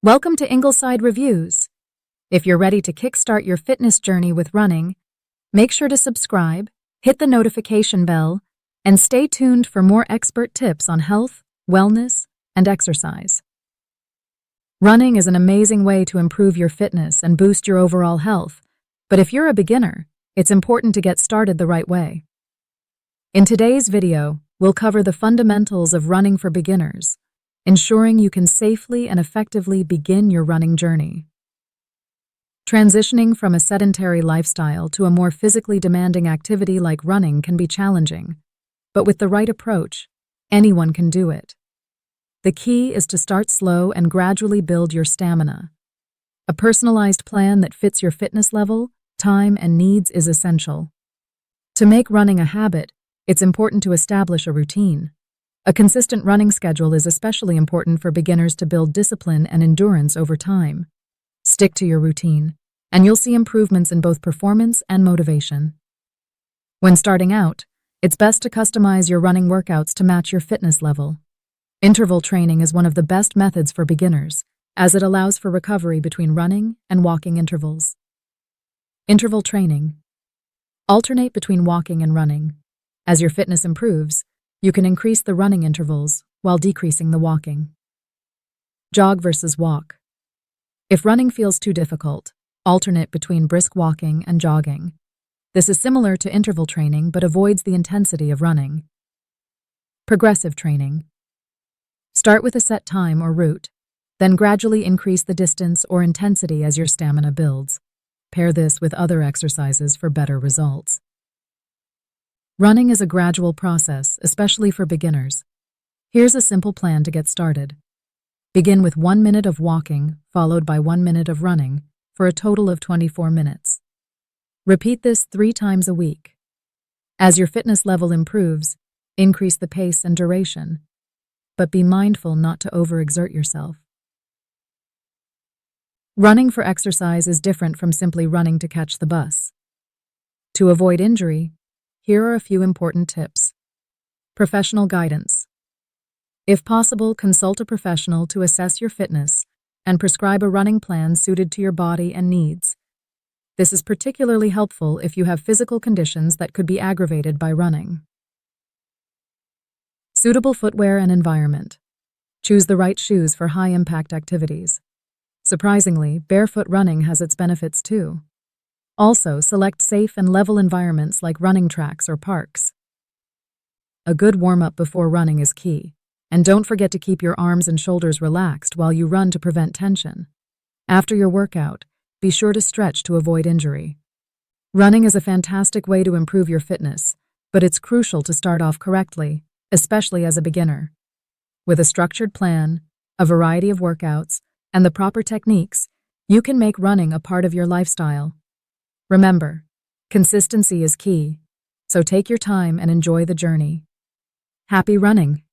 Welcome to Ingleside Reviews. If you're ready to kickstart your fitness journey with running, make sure to subscribe, hit the notification bell, and stay tuned for more expert tips on health, wellness, and exercise. Running is an amazing way to improve your fitness and boost your overall health, but if you're a beginner, it's important to get started the right way. In today's video, we'll cover the fundamentals of running for beginners, ensuring you can safely and effectively begin your running journey. Transitioning from a sedentary lifestyle to a more physically demanding activity like running can be challenging, but with the right approach, anyone can do it. The key is to start slow and gradually build your stamina. A personalized plan that fits your fitness level, time, and needs is essential. To make running a habit, it's important to establish a routine. A consistent running schedule is especially important for beginners to build discipline and endurance over time. Stick to your routine, and you'll see improvements in both performance and motivation. When starting out, it's best to customize your running workouts to match your fitness level. Interval training is one of the best methods for beginners, as it allows for recovery between running and walking intervals. Interval training. Alternate between walking and running. As your fitness improves, you can increase the running intervals while decreasing the walking. Jog versus walk. If running feels too difficult, alternate between brisk walking and jogging. This is similar to interval training but avoids the intensity of running. Progressive training. Start with a set time or route, then gradually increase the distance or intensity as your stamina builds. Pair this with other exercises for better results. Running is a gradual process, especially for beginners. Here's a simple plan to get started. Begin with 1 minute of walking, followed by 1 minute of running, for a total of 24 minutes. Repeat this 3 times a week. As your fitness level improves, increase the pace and duration, but be mindful not to overexert yourself. Running for exercise is different from simply running to catch the bus. To avoid injury, here are a few important tips. Professional guidance. If possible, consult a professional to assess your fitness and prescribe a running plan suited to your body and needs. This is particularly helpful if you have physical conditions that could be aggravated by running. Suitable footwear and environment. Choose the right shoes for high-impact activities. Surprisingly, barefoot running has its benefits too. Also, select safe and level environments like running tracks or parks. A good warm-up before running is key, and don't forget to keep your arms and shoulders relaxed while you run to prevent tension. After your workout, be sure to stretch to avoid injury. Running is a fantastic way to improve your fitness, but it's crucial to start off correctly, especially as a beginner. With a structured plan, a variety of workouts, and the proper techniques, you can make running a part of your lifestyle. Remember, consistency is key, so take your time and enjoy the journey. Happy running!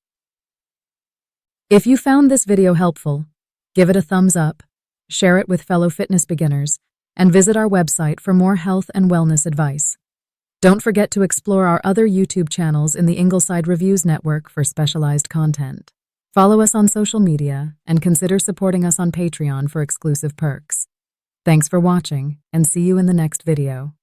If you found this video helpful, give it a thumbs up, share it with fellow fitness beginners, and visit our website for more health and wellness advice. Don't forget to explore our other YouTube channels in the Ingleside Reviews network for specialized content. Follow us on social media and consider supporting us on Patreon for exclusive perks. Thanks for watching, and see you in the next video.